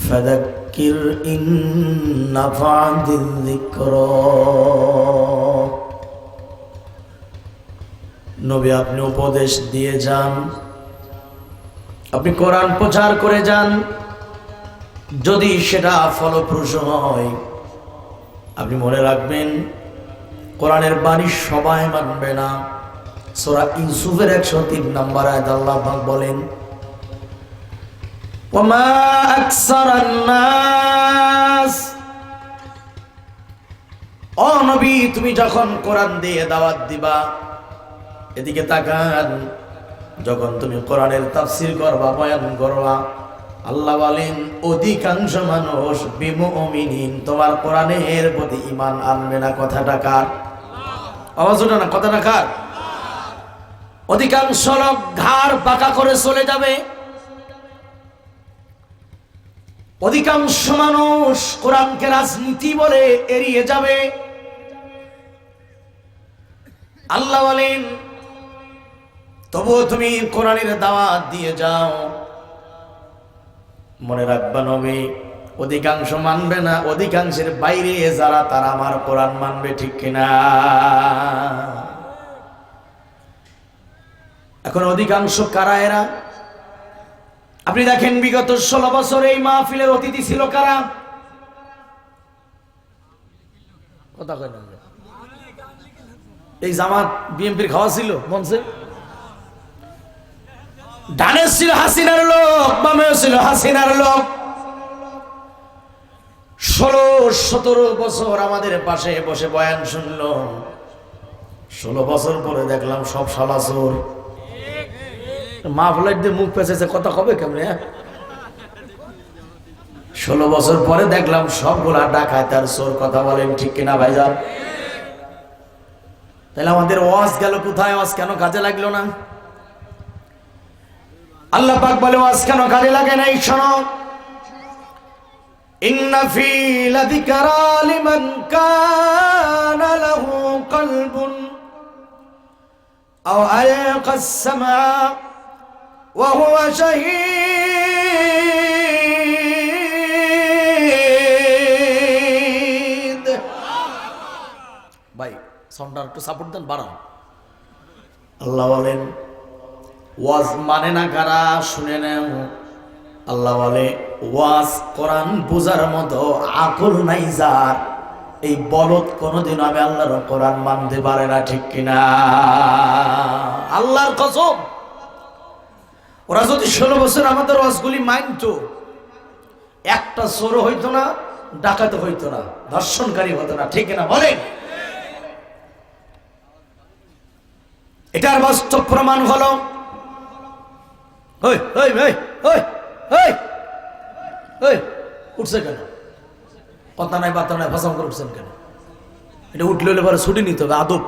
ফাযাক্কির in নাফা'তিয যিকরা। নবী আপনি উপদেশ দিয়ে যান, আপনি কোরআন প্রচার করে যান, যদি সেটা ফলপ্রসূ হয় আপনি মনে রাখবেন কোরআনের বাণী সবাই মানবে না। সূরা ইউসুফের 103 নম্বর আয়াত আল্লাহ পাক বলেন, ওয়ামা আকসারান নাস, ও নবী তুমি যখন কোরআন দিয়ে দাওয়াত দিবা, এদিকে তাকান, যখন তুমি কোরআনের তাফসীর করবা, বয়ান করবা, আল্লাহ বলেন অধিকাংশ মানুষ বিমুমিনিন, তোমার কোরআনের প্রতি ঈমান আনবে না। কথাটা কার? আওয়াজ ওঠে না, কথাটা কার? অধিকাংশ লোক ঘাড় বাঁকা করে চলে যাবে, অধিকাংশ মানুষ কোরআনকে রাজনীতি বলে এড়িয়ে যাবে। আল্লাহ বলেন তবুও তুমি কোরআনের দাওয়াত দিয়ে যাও, মনে রাখবা নবী অধিকাংশ মানবে না, অধিকাংশের বাইরে যারা তারা আমার কোরআন মানবে, ঠিক কিনা? এখন অধিকাংশ কারা এরা? আপনি দেখেন বিগত 16 বছর এই মাহফিলের অতিথি ছিল কারা? কথা কয় না, এই জামাত বিএনপির খাওয়া ছিল মঞ্চে, ডানে ছিল হাসিনার লোক, বামেও ছিল হাসিনার লোক। 16-17 বছর আমাদের পাশে বসে বয়ান শুনলো, 16 বছর পরে দেখলাম সব শালা চোর। মা ফ্লাইট দিয়ে মুখ পেঁচেছে, কথা কবে কেমনে? 16 বছর পরে দেখলাম সবগুলা ডাকাত আর চোর। কথা বলেন ঠিক কিনা ভাইজান? তাহলে আমাদের ওয়াজ গেল কোথায়? ওয়াজ কেন কাজে লাগলো না? আল্লাহ পাক বলে ওয়াজ কেন কাজে লাগে নাই? শোনো, ইন্না ফি লাযিকরা লিমান কানা লাহু কলবুন আও আলকাস সামআ ওয়া হুয়া শাহীদ। ভাই সাউন্ডটা একটু সাপোর্ট দেন, বাড়ান। আল্লাহ বলেন ওয়াজ মানে না কারা? শুনে নেও, আল্লাহ বলে ওয়াজ কোরআন বোঝার মতো আকল নাই যার, এই বলদ কোনোদিন আমি আল্লাহর কোরআন মানতে পারে না, ঠিক কিনা? আল্লাহর কসম, ওরা যদি 16 বছর আমাদের ওয়াজগুলি মানতো, একটা চোর হইতো না, ডাকাত হইতো না, ধর্ষণকারী হতো না, ঠিক কিনা বলেন? এটার বাস্তব প্রমাণ হলো, উঠছে কেন? কথা নাই বার্তা নাই, ভাষণ করে উঠছেন কেন? এটা উঠলে হলে পরে ছুটি নিতে হবে, আদব।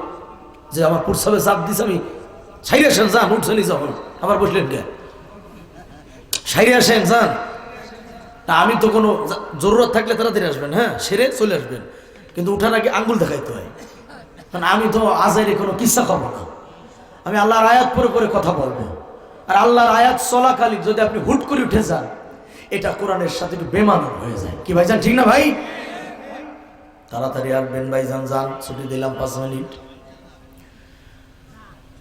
যে আমার পুরসাবে চাপ দিছে, আমি সাইরে আসেন যান, উঠছেনই যখন আবার বসলেন কে? সাইরে আসেন যান। আমি তো কোনো জরুরত থাকলে তাড়াতাড়ি আসবেন, হ্যাঁ, সেরে চলে আসবেন, কিন্তু উঠার আগে আঙ্গুল দেখাইতে হয়। কারণ আমি তো আজাইরে কোনো কিচ্ছা খাবো না, আমি আল্লাহর আয়াত পরে পরে কথা বলবো। আর আল্লাহর আয়াত চলাকালীন যদি আপনি হুট করে উঠে যান, এটা কোরআনের সাথে একটু বেমানান হয়ে যায়। কি ভাইজান, ঠিক না ভাই? তাড়াতাড়ি আসবেন ভাইজান, যান, ছুটি দিলাম 5 মিনিট।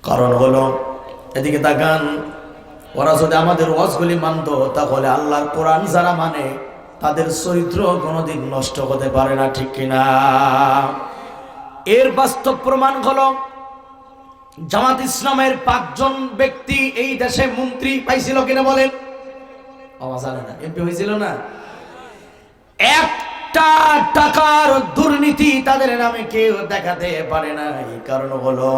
কারণ হলো, এদিকে তাকান, ওরা যদি আমাদের ওয়াজগুলি মানতো, তাহলে আল্লাহর কোরআন যারা মানে তাদের চরিত্র কোনোদিন নষ্ট হতে পারে না, ঠিক কিনা? এর বাস্তব প্রমাণ হলো, জামাত ইসলামের 5 জন ব্যক্তি এই দেশে মন্ত্রী পাইছিল কিনা বলেন? জানে না, এমপি হয়েছিল না? একটা টাকার দুর্নীতি তাদের নামে কেউ দেখাতে পারে না। এই কারণ হলো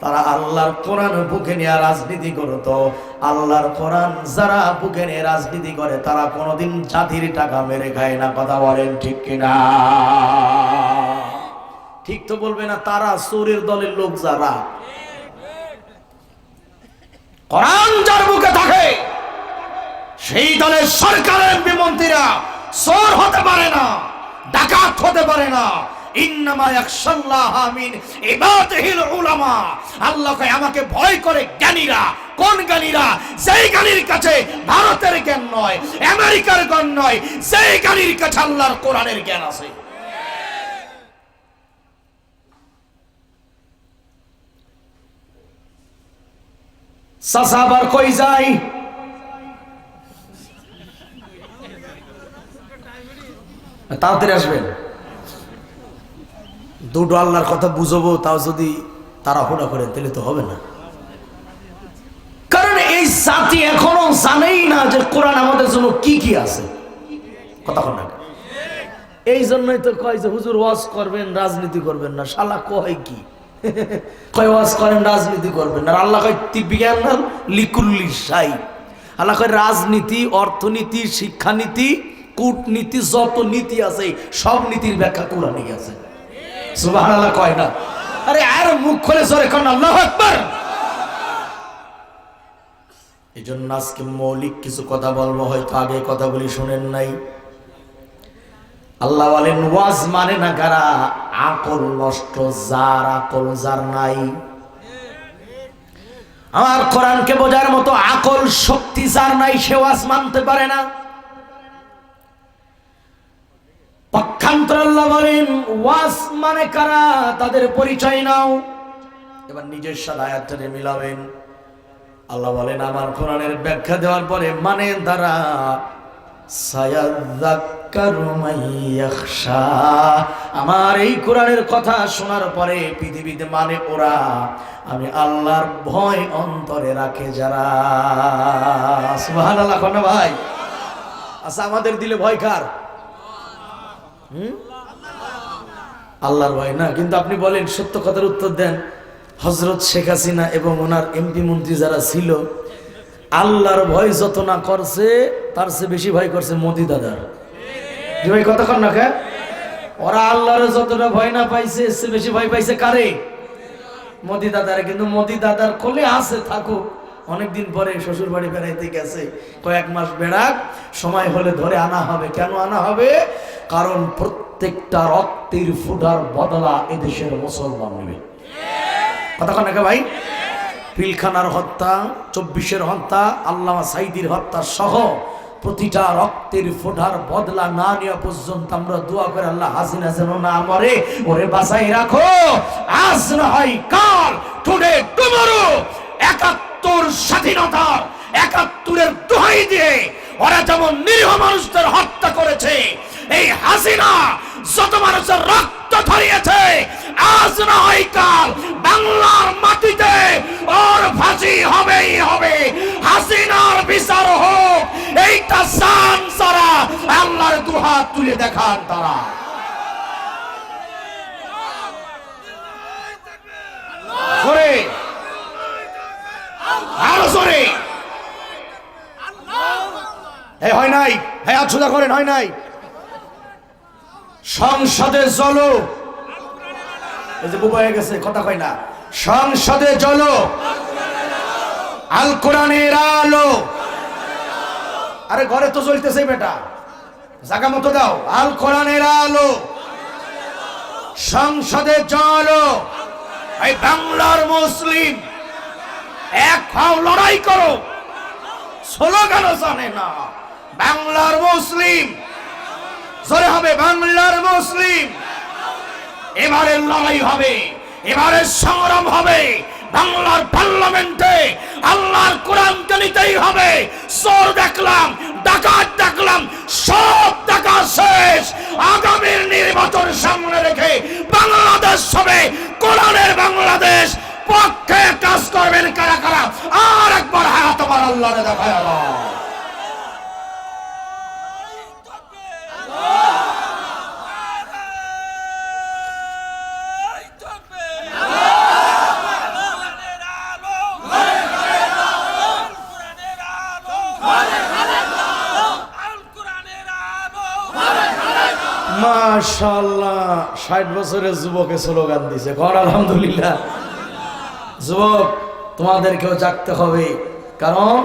তারা আল্লাহর কোরআন বুকে নিয়ে রাজনীতি করতো। আল্লাহর কোরআন যারা বুকে নিয়ে রাজনীতি করে, তারা কোনোদিন জাতির টাকা মেরে খায় না। কথা বলেন ঠিক কিনা? ঠিক তো বলবে না? তারা চোরের দলের লোক, যারা কোরআন যার বুকে থাকে, সেই দলের সরকারের মন্ত্রীরা চোর হতে পারে না, ডাকাত হতে পারে না, ইন্নামা ইয়াখশাল্লাহা মিন ইবাদিহিল উলামা। আল্লাহ কয় আমাকে ভয় করে জ্ঞানীরা। কোন জ্ঞানীরা? যেই জ্ঞানীর কাছে ভারতের জ্ঞান নয়, আমেরিকার জ্ঞান নয়, যেই জ্ঞানীর কাছে আল্লাহর কোরআনের জ্ঞান আছে। চাচা আবার কই যায়? তাড়াতাড়ি আসবেন। দুটো আল্লাহর কথা বুঝবো, তাও যদি তাড়াহুড়া করেন তাহলে তো হবে না। কারণ এই জাতি এখনো জানেই না যে কোরআন আমাদের জন্য কি কি আছে। কথা বল না। এই জন্যই তো কয় যে হুজুর ওয়াজ করবেন, রাজনীতি করবেন না। শালা কয় কি? কয় ওয়াজ করেন, রাজনীতি করবেন না। আল্লাহ কয় তিবিয়ান লিকুল্লি শাই। আল্লাহ কয় রাজনীতি, অর্থনীতি, শিক্ষানীতি, কূটনীতি, যত নীতি আছে সব নীতির ব্যাখ্যা কোরআনে আছে। সুবহানাল্লাহ কয় না? আরে আর মুখ খুলে জোরে কোন আল্লাহু আকবার। এই জন্য আজকে মৌলিক কিছু কথা বলবো, হয়তো আগে কথাগুলি শুনেন নাই। আল্লাহ বলেন ওয়াজ মানে না কারা? আকল নষ্ট যার, আকল যার নাই। আমার কোরআনকে বোঝার মতো আকল শক্তি যার নাই, সে ওয়াজ মানতে পারে না। পক্ষান্তরে আল্লাহ বলেন ওয়াজ মানে কারা, তাদের পরিচয় নাও। এবার নিজের সাথে আয়াতটাকে মিলাবেন। আল্লাহ বলেন আমার কোরআনের ব্যাখ্যা দেওয়ার পরে মানে দ্বারা সায়াযাক্কারু মান ইয়াখশা। আমার এই কোরআনের কথা শোনার পরে পৃথিবীতে মানে ওরা, আমি আল্লাহর ভয় অন্তরে রাখে যারা। সুবহানাল্লাহ কোন ভাই? আচ্ছা আমাদের দিলে ভয় কার? আল্লাহর ভয় না। কিন্তু আপনি বলেন, সত্য কথার উত্তর দেন। হযরত শেখ হাসিনা এবং ওনার এমপি মন্ত্রী যারা ছিল, আল্লাহর ভয় যত না করছে তার চেয়ে বেশি ভয় করছে মোদি দাদার। যে ভাই কথা কর না কে? ওরা আল্লাহর যতটা ভয় না পাইছে, এর চেয়ে বেশি ভয় পাইছে কারে? মোদি দাদারে। কিন্তু মোদি দাদার কোলে আছে থাকুক, অনেকদিন পরে শ্বশুর বাড়ি বেড়াইতে গেছে, কয়েক মাস বেড়াক, সময় হলে ধরে আনা হবে। কেন আনা হবে? কারণ প্রত্যেকটা রক্তের ফুটার বদলা এদেশের মুসলমান নেবে। কথা কন না ভাই? পিলখানার হত্যা, 24-এর হত্যা, আল্লামা সাইদির হত্যা সহ প্রতিটা রক্তের ফোঁটার বদলা না নেওয়া পর্যন্ত আমরা দোয়া করে আল্লাহ হাসিনা যেন না মরে, ওরে বাঁচাই রাখো। আজ না হয় কাল, টুডে টুমরো। 71 স্বাধীনতার, 71-এর দোহাই দিয়ে ওরা যেমন নিরীহ মানুষদের হত্যা করেছে, এই হাসিনা যত মানুষের রক্ত ঝরিয়েছে, আজ না হয় কাল বাংলার মাটিতে ওর ফাঁসি হবেই হবে। হাসিনার বিচার হোক, এইটা জান সারা আল্লাহর দুহাত তুলে দেখান তারা। জোরে আরো জোরে। এই হয় নাই, হ্যাঁ আচ্ছা করেন, হয় নাই। সংসদে চলো, এই যে বুবা হয়ে গেছে, কথা কয় না। সংসদে চলো, আল কোরআনের আলো। আরে ঘরে তো জ্বলতেছে বেটা, জায়গা মতো দাও। আল কোরআনের আলো, সংসদে চলো। এই বাংলার মুসলিম এক হও, লড়াই করো। স্লোগান জানে না, বাংলার মুসলিম জোরে হবে, বাংলার মুসলিম। এবারের লড়াই হবে, এবারের সংগ্রাম হবে। বাংলার পার্লামেন্টে আল্লাহর কোরআনকে নিতেই হবে। চোর দেখলাম, ডাকাত দেখলাম, সব টাকা শেষ। আগামীর নির্বাচন সামনে রেখে বাংলাদেশ হবে কোরআনের বাংলাদেশ। পক্ষে কাজ করবেন কারা কারা? আর একবার হাত আমার আল্লাহরে দেখায়। মাশাআল্লাহ, 60 বছরের যুবকে স্লোগান দিছে। ঘর আলহামদুলিল্লাহ। যুবক তোমাদেরকেও জাগতে হবে, কারণ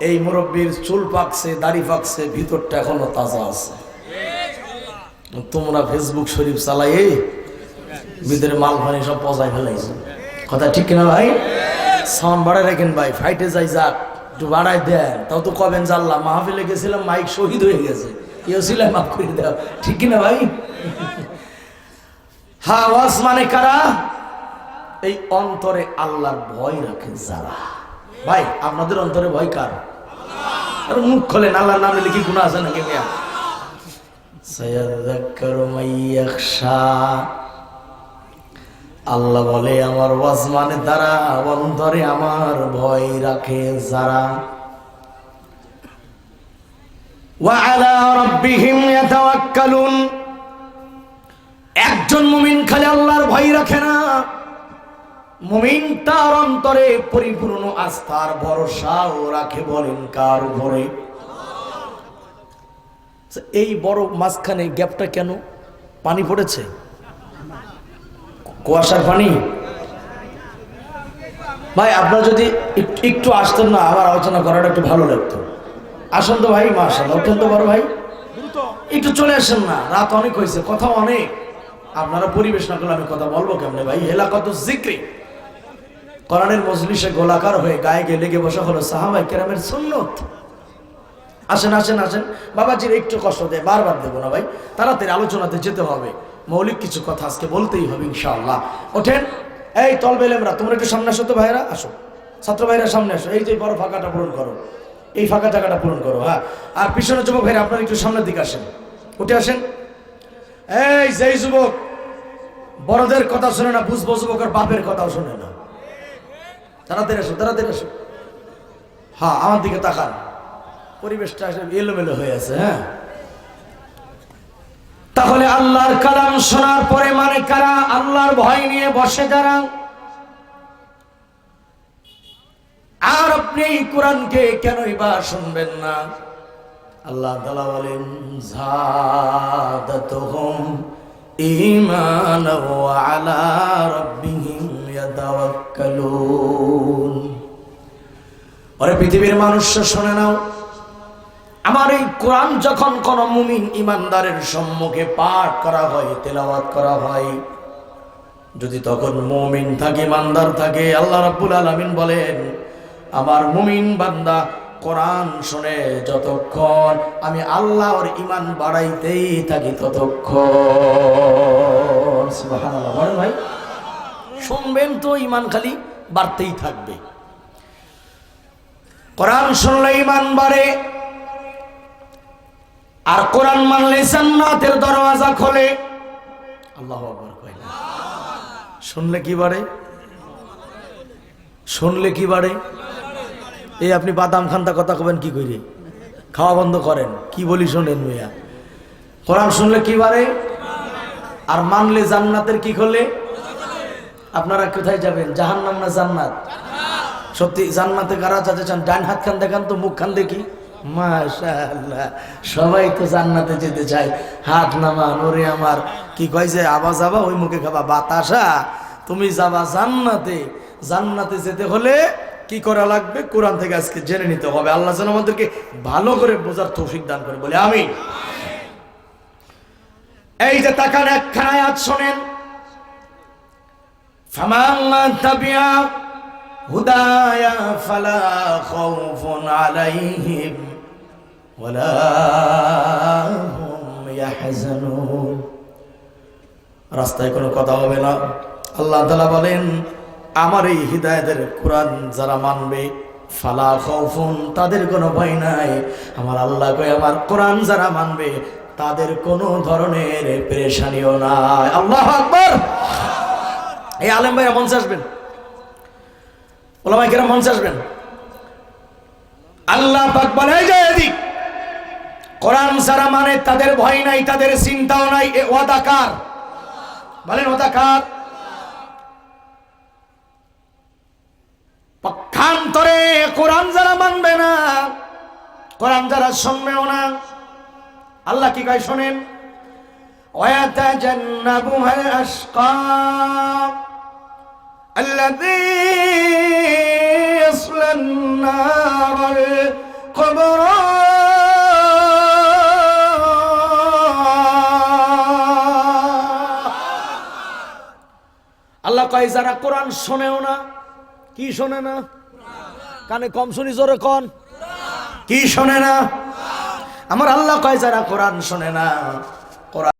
এই মুরব্বীর চুল পাকছে, দাড়ি পাকছে, ভিতরটা এখনো তাজা আছে। তোমরা ফেসবুক শরীফ চালাই ভিতরে মাল পানি সব পচাই ফেলাইছে। কথা ঠিক কিনা ভাই? সাউন্ড বাড়াই রাখেন ভাই, ফাইটে যাই যাক একটু বাড়াই দেন। তাও তো কবেন জানলাম মাহফিলে গেছিলাম মাইক শহীদ হয়ে গেছে, কেউ ছিল মাফ করে দেওয়া, ঠিক কিনা ভাই? হ্যাঁ, ওয়াজ মানে কারা? এই অন্তরে আল্লাহর ভয় রাখে যারা। ভাই আপনাদের অন্তরে ভয় কার? আর মুখ খোলেন, আল্লাহর নামে লিখি গুনাহ আছে নাকি মিয়া? সায়াযাক্কারু মাইয়াখশা। আল্লাহ বলে আমার ওয়াজ মানে তারা অন্তরে আমার ভয় রাখে যারা। ওয়া আলা রাব্বিহিম ইয়াতাওয়াক্কালুন। একজন মুমিন খালি আল্লাহর ভয় রাখে না, মুমিন তার অন্তরে পরিপূর্ণ আস্থার ভরসাও রাখে। বলেন কার উপরে? এই বড় মাঝখানে গ্যাপটা কেন? পানি পড়েছে, কুয়াশার পানি। ভাই আপনারা যদি একটু আসতেন না, আমার আলোচনা করাটা একটু ভালো লাগতো। আসেন তো ভাই, মাশাআল্লাহ, অত্যন্ত বড় ভাই, একটু চলে আসেন না, রাত অনেক হয়েছে, কথা অনেক। আপনারা পরিবেশ না করলে আমি কথা বলবো কেমনে ভাই? এলাকাত জিক্রি, কোরআনের মজলিসে গোলাকার হয়ে গায়ে গিয়ে লেগে বসা হলো সাহাবায়ে কেরামের সুন্নত। আসেন আসেন আসেন, বাবাজির একটু কষ্ট দেয়, বারবার দেবো না ভাই, তাড়াতাড়ি আলোচনাতে যেতে হবে। মৌলিক কিছু কথা আজকে বলতেই হবে ইনশাআল্লাহ। ওঠেন, এই তলবেলেমরা তোমরা একটু সামনে আসো তো ভাইরা, আসো ছাত্র ভাইরা সামনে আসো। এই যে বড় ফাঁকাটা পূরণ করো, এই ফাঁকা জায়গাটা পূরণ করো। হ্যাঁ, আর পিছনে যুবক ভাইরা আপনারা একটু সামনের দিকে আসেন, উঠে আসেন। এই যেই যুবক বড়দের কথা শোনে না, বুঝবো যুবকের বাপের কথাও শোনে না, তাড়াতাড়ি আসো, তাড়াতাড়ি আসো। হ্যাঁ, আমার দিকে তাকান, পরিবেশটা এলোমেলো হয়ে আছে। হ্যাঁ, তাহলে আল্লাহর কালাম শোনার পরে মানে কারা? আল্লাহর ভয় নিয়ে বসে যারা। আর আপনি এই কোরআনকে কেনই বা শুনবেন না? আল্লাহ তাআলা বলেন যাদাতুহুম ঈমানান ওয়া আলা রাব্বিহিম ইয়াতাওয়াক্কালুন। ওরে পৃথিবীর মানুষ শুনে নাও, আমার এই কোরআন যখন কোন মুমিন ইমানদারের সম্মুখে পাঠ করা হয়, তেলাওয়াত করা হয়, যদি তখন মুমিন থাকে, ইমানদার থাকে, আল্লাহ রাব্বুল আলামিন বলেন আমার মুমিন বান্দা কোরআন শুনে যতক্ষণ আমি আল্লাহর ঈমান বাড়াইতেই থাকি ততক্ষণ। সুবহানাল্লাহ, বলেন ভাই, শুনবেন তো ঈমান খালি বাড়তেই থাকবে। কোরআন শুনলে ঈমান বাড়ে, আর কোরআন মানলে জান্নাতের দরওয়াজা খোলে। আল্লাহু আকবার কইলা। শুনলে কি বাড়ে? শুনলে কি বাড়ে? এই আপনি বাদাম খান্তা কথা কবেন কি করে? খাওয়া বন্ধ করেন, কি বলি শোনেন মিয়া। কোরআন শুনলে কি বাড়ে? আর মানলে জান্নাতের কি খোলে? আপনারা কোথায় যাবেন, জাহান্নাম না জান্নাত? সত্যি জান্নাতে কারা যেতে চান? ডান হাত খান দেখান তো, মুখ খান দেখি। মাশাআল্লাহ, সবাই তো জান্নাতে যেতে চায়। হাত নামান। ওরে আমার কি কয় যে আবা যাবা ওই মুখে খাবা বাতাসা, তুমি যাবা জান্নাতে। জান্নাতে যেতে হলে কি করা লাগবে? কোরআন থেকে আজকে জেনে নিতে হবে। আল্লাহ যেন আমাদেরকে ভালো করে বোঝার তৌফিক দান করে, বলে আমিন। এই যে তাকান, একখানা আয়াত শোনেন, ফামান তাবিয়া হুদায়া ফালা খাউফুন আলাইহিম ওয়ালা হুম ইয়াহজানুন। রাস্তায় কোনো কথা হবে না। আল্লাহ তাআলা বলেন আমার এই হিদায়াতের কোরআন যারা মানবে, ফালা খাউফুন, তাদের কোনো ভয় নাই। আমার আল্লাহ কয় আমার কোরআন যারা মানবে তাদের কোনো ধরনের পেরেশানিও নাই। আল্লাহু আকবার। এই আলেম ভাইরা মঞ্চে আসবেন, ওলামায়ে কেরাম মঞ্চে আসবেন। আল্লাহ পাক বলে এই যে এদিক, কোরআন যারা মানে তাদের ভয় নাই, তাদের চিন্তাও নাই। এ ওয়াদা কার? বলেন ওয়াদা কার? পক্ষান্তরে কোরআন যারা মানবে না, কোরআন যারা শুনবেও না, আল্লাহ কি কয় শোনেন, ওয়াতাজান্নাবুহাল আশকা আল্লাযী ইয়াসলান নারাল কুবরা। কয় যারা কোরআন শোনেও না। কি শোনে না? কানে কম শুনি, জোরে কন। কি শোনে না? আমার আল্লাহ কয় যারা কোরআন শোনে না,